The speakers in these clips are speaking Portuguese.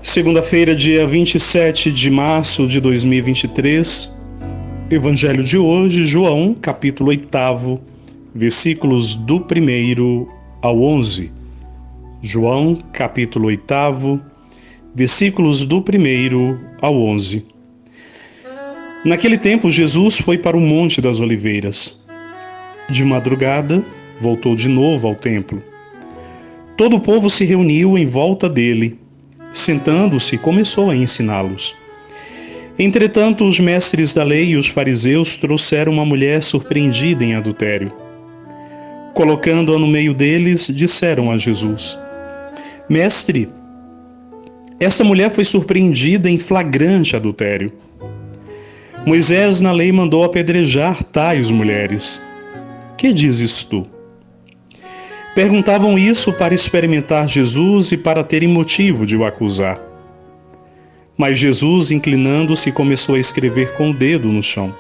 Segunda-feira, dia 27 de março de 2023, Evangelho de hoje, João, capítulo 8, versículos do 1 ao 11. João, capítulo 8, versículos do 1 ao 11. Naquele tempo, Jesus foi para o Monte das Oliveiras. De madrugada, voltou de novo ao templo. Todo o povo se reuniu em volta dele. Sentando-se, começou a ensiná-los. Entretanto, os mestres da lei e os fariseus trouxeram uma mulher surpreendida em adultério. Colocando-a no meio deles, disseram a Jesus: Mestre, essa mulher foi surpreendida em flagrante adultério. Moisés na lei mandou apedrejar tais mulheres. Que dizes tu? Perguntavam isso para experimentar Jesus e para terem motivo de o acusar. Mas Jesus, inclinando-se, começou a escrever com o dedo no chão.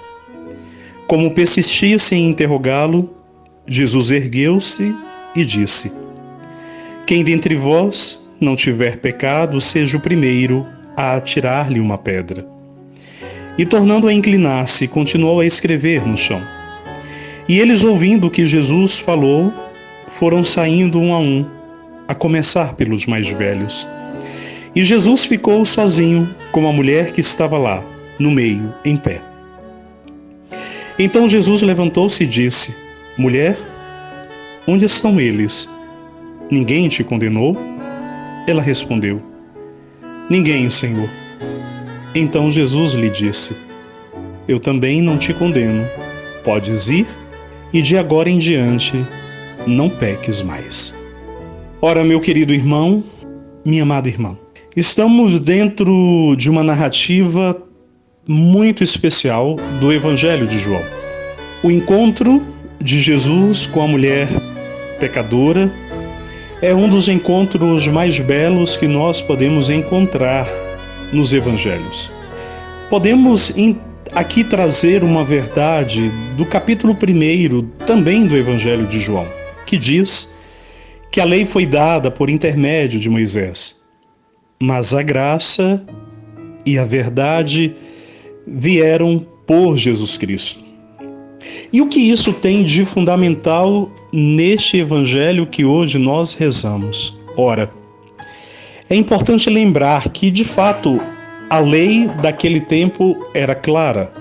Como persistissem em interrogá-lo, Jesus ergueu-se e disse: Quem dentre vós não tiver pecado, seja o primeiro a atirar-lhe uma pedra. E tornando a inclinar-se, continuou a escrever no chão. E eles, ouvindo o que Jesus falou, foram saindo um, a começar pelos mais velhos. E Jesus ficou sozinho com a mulher que estava lá, no meio, em pé. Então Jesus levantou-se e disse: Mulher, onde estão eles? Ninguém te condenou? Ela respondeu: Ninguém, Senhor. Então Jesus lhe disse: Eu também não te condeno. Podes ir e de agora em diante não peques mais. Ora, meu querido irmão, minha amada irmã, estamos dentro de uma narrativa muito especial do Evangelho de João. O encontro de Jesus com a mulher pecadora é um dos encontros mais belos que nós podemos encontrar nos Evangelhos. Podemos aqui trazer uma verdade do capítulo 1 também do Evangelho de João, que diz que a lei foi dada por intermédio de Moisés, mas a graça e a verdade vieram por Jesus Cristo. E o que isso tem de fundamental neste Evangelho que hoje nós rezamos? Ora, é importante lembrar que, de fato, a lei daquele tempo era clara.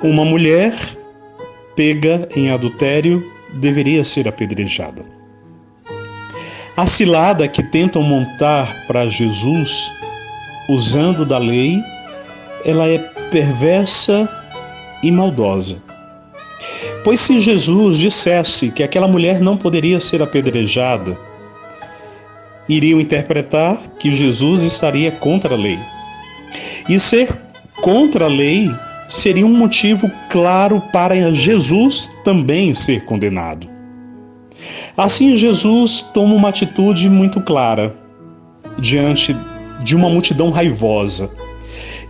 Uma mulher pega em adultério deveria ser apedrejada. A cilada que tentam montar para Jesus, usando da lei, ela é perversa e maldosa. Pois se Jesus dissesse que aquela mulher não poderia ser apedrejada, iriam interpretar que Jesus estaria contra a lei. E ser contra a lei seria um motivo claro para Jesus também ser condenado. Assim, Jesus toma uma atitude muito clara diante de uma multidão raivosa.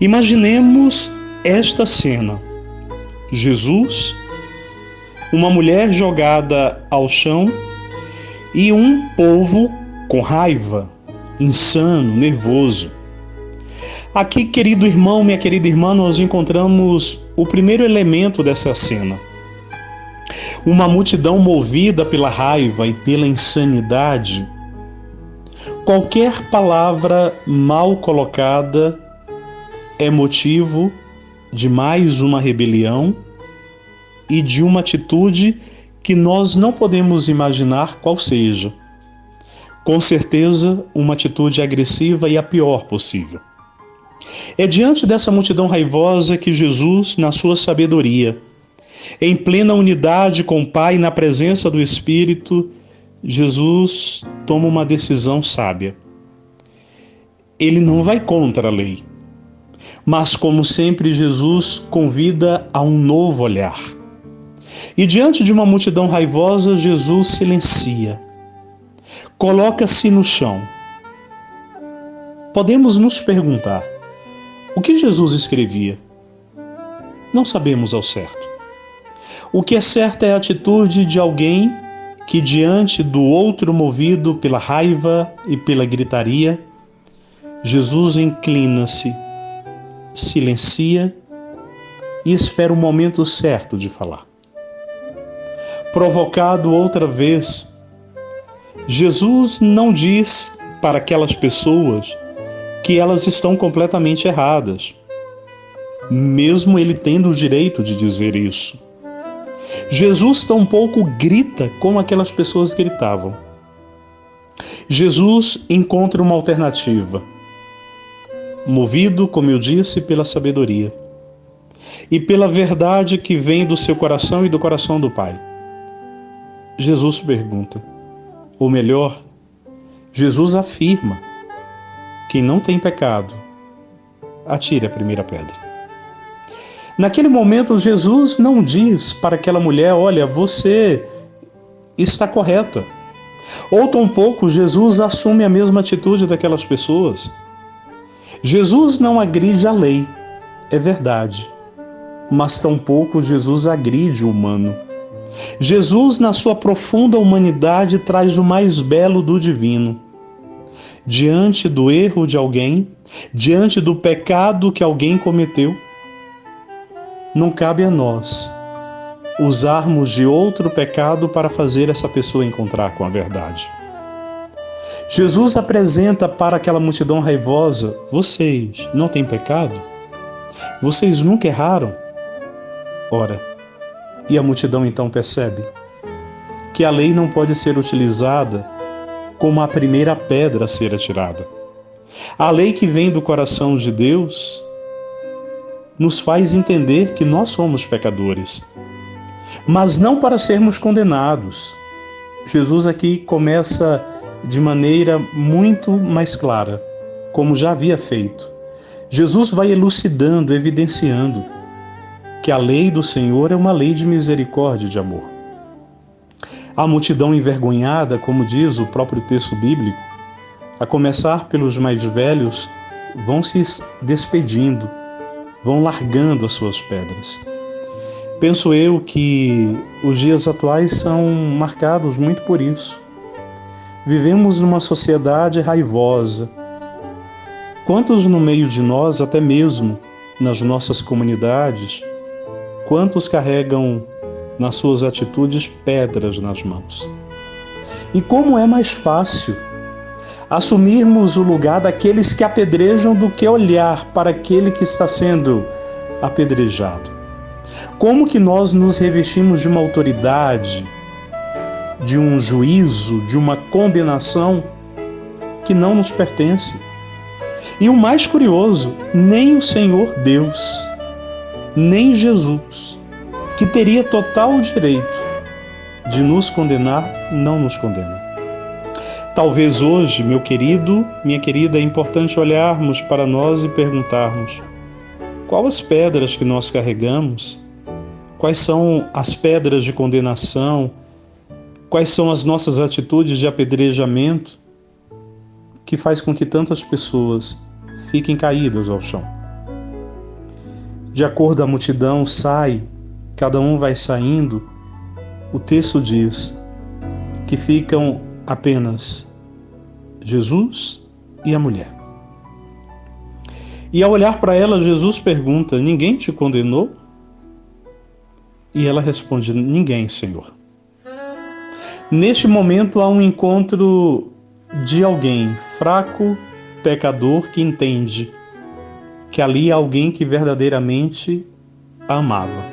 Imaginemos esta cena: Jesus, uma mulher jogada ao chão e um povo com raiva, insano, nervoso. Aqui, querido irmão, minha querida irmã, nós encontramos o primeiro elemento dessa cena. Uma multidão movida pela raiva e pela insanidade. Qualquer palavra mal colocada é motivo de mais uma rebelião e de uma atitude que nós não podemos imaginar qual seja. Com certeza, uma atitude agressiva e a pior possível. É diante dessa multidão raivosa que Jesus, na sua sabedoria, em plena unidade com o Pai, na presença do Espírito, Jesus toma uma decisão sábia. Ele não vai contra a lei, mas, como sempre, Jesus convida a um novo olhar. E diante de uma multidão raivosa, Jesus silencia, coloca-se no chão. Podemos nos perguntar: o que Jesus escrevia? Não sabemos ao certo. O que é certo é a atitude de alguém que, diante do outro movido pela raiva e pela gritaria, Jesus inclina-se, silencia e espera o momento certo de falar. Provocado outra vez, Jesus não diz para aquelas pessoas que elas estão completamente erradas, mesmo ele tendo o direito de dizer isso. Jesus tampouco grita como aquelas pessoas gritavam. Jesus encontra uma alternativa, movido, como eu disse, pela sabedoria e pela verdade que vem do seu coração e do coração do Pai. Jesus pergunta, ou melhor, Jesus afirma: quem não tem pecado, atire a primeira pedra. Naquele momento, Jesus não diz para aquela mulher: olha, você está correta. Ou tampouco Jesus assume a mesma atitude daquelas pessoas. Jesus não agride a lei, é verdade, mas tampouco Jesus agride o humano. Jesus, na sua profunda humanidade, traz o mais belo do divino. Diante do erro de alguém, diante do pecado que alguém cometeu, não cabe a nós usarmos de outro pecado para fazer essa pessoa encontrar com a verdade. Jesus apresenta para aquela multidão raivosa: vocês não têm pecado? Vocês nunca erraram? Ora, e a multidão então percebe que a lei não pode ser utilizada como a primeira pedra a ser atirada. A lei que vem do coração de Deus nos faz entender que nós somos pecadores, mas não para sermos condenados. Jesus aqui começa de maneira muito mais clara, como já havia feito. Jesus vai elucidando, evidenciando que a lei do Senhor é uma lei de misericórdia e de amor. A multidão envergonhada, como diz o próprio texto bíblico, a começar pelos mais velhos, vão se despedindo, vão largando as suas pedras. Penso eu que os dias atuais são marcados muito por isso. Vivemos numa sociedade raivosa. Quantos no meio de nós, até mesmo nas nossas comunidades, quantos carregam nas suas atitudes pedras nas mãos? E como é mais fácil assumirmos o lugar daqueles que apedrejam do que olhar para aquele que está sendo apedrejado? Como que nós nos revestimos de uma autoridade, de um juízo, de uma condenação que não nos pertence? E o mais curioso, nem o Senhor Deus, nem Jesus, que teria total direito de nos condenar, não nos condena. Talvez hoje, meu querido, minha querida, é importante olharmos para nós e perguntarmos: quais as pedras que nós carregamos? Quais são as pedras de condenação? Quais são as nossas atitudes de apedrejamento que faz com que tantas pessoas fiquem caídas ao chão? De acordo, a multidão sai, cada um vai saindo. O texto diz que ficam apenas Jesus e a mulher. E ao olhar para ela, Jesus pergunta: ninguém te condenou? E ela responde: ninguém, Senhor. Neste momento há um encontro de alguém fraco, pecador, que entende que ali há alguém que verdadeiramente a amava.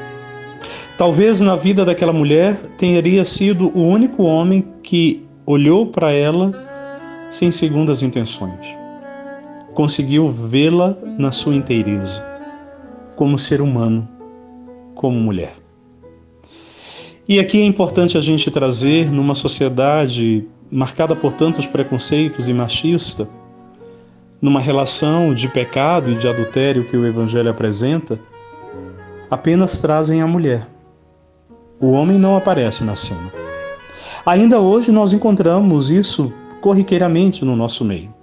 Talvez na vida daquela mulher teria sido o único homem que olhou para ela sem segundas intenções. Conseguiu vê-la na sua inteireza, como ser humano, como mulher. E aqui é importante a gente trazer, numa sociedade marcada por tantos preconceitos e machista, numa relação de pecado e de adultério que o Evangelho apresenta, apenas trazem a mulher. O homem não aparece na cena. Ainda hoje nós encontramos isso corriqueiramente no nosso meio.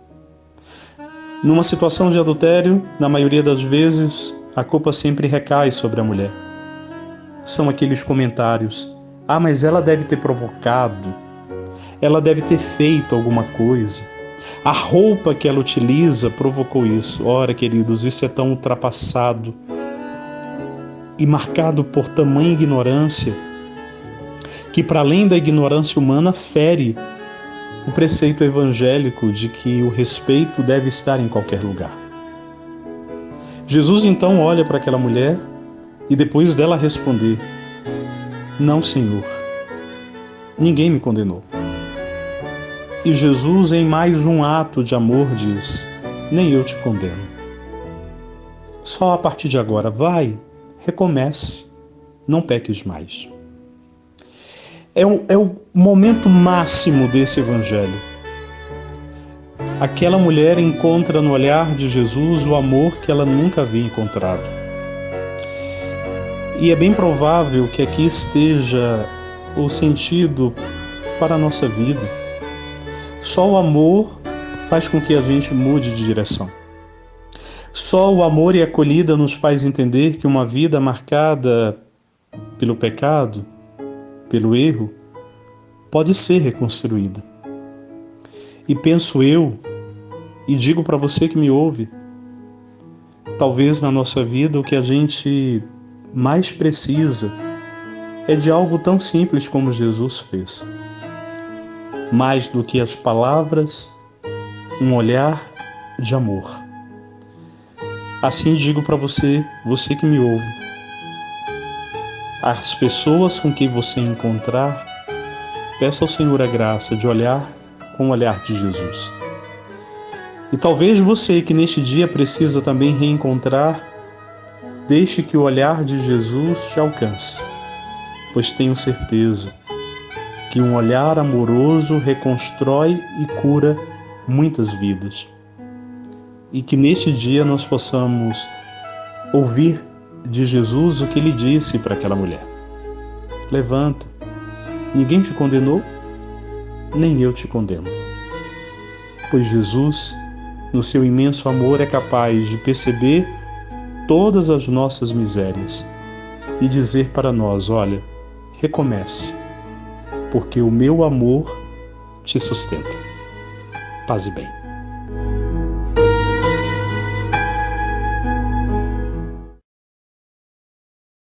Numa situação de adultério, na maioria das vezes, a culpa sempre recai sobre a mulher. São aqueles comentários: ah, mas ela deve ter provocado, ela deve ter feito alguma coisa, A roupa que ela utiliza provocou isso. Ora, queridos, isso é tão ultrapassado e marcado por tamanha ignorância que, para além da ignorância humana, fere o preceito evangélico de que o respeito deve estar em qualquer lugar. Jesus então olha para aquela mulher e, depois dela responder: "Não, Senhor, ninguém me condenou." E Jesus, em mais um ato de amor, diz: "Nem eu te condeno. Só a partir de agora, vai, recomece, não peques mais." É o momento máximo desse evangelho. Aquela mulher encontra no olhar de Jesus o amor que ela nunca havia encontrado. E é bem provável que aqui esteja o sentido para a nossa vida. Só o amor faz com que a gente mude de direção. Só o amor e a acolhida nos faz entender que uma vida marcada pelo pecado, pelo erro, pode ser reconstruída. E penso eu, e digo para você que me ouve, talvez na nossa vida o que a gente mais precisa é de algo tão simples como Jesus fez. Mais do que as palavras, um olhar de amor. Assim digo para você, você que me ouve, as pessoas com quem você encontrar, peça ao Senhor a graça de olhar com o olhar de Jesus. E talvez você que neste dia precisa também reencontrar, deixe que o olhar de Jesus te alcance, pois tenho certeza que um olhar amoroso reconstrói e cura muitas vidas. E que neste dia nós possamos ouvir de Jesus o que ele disse para aquela mulher: "Levanta, ninguém te condenou, nem eu te condeno." Pois Jesus, no seu imenso amor, é capaz de perceber todas as nossas misérias e dizer para nós: "Olha, recomece, porque o meu amor te sustenta." Paz e bem.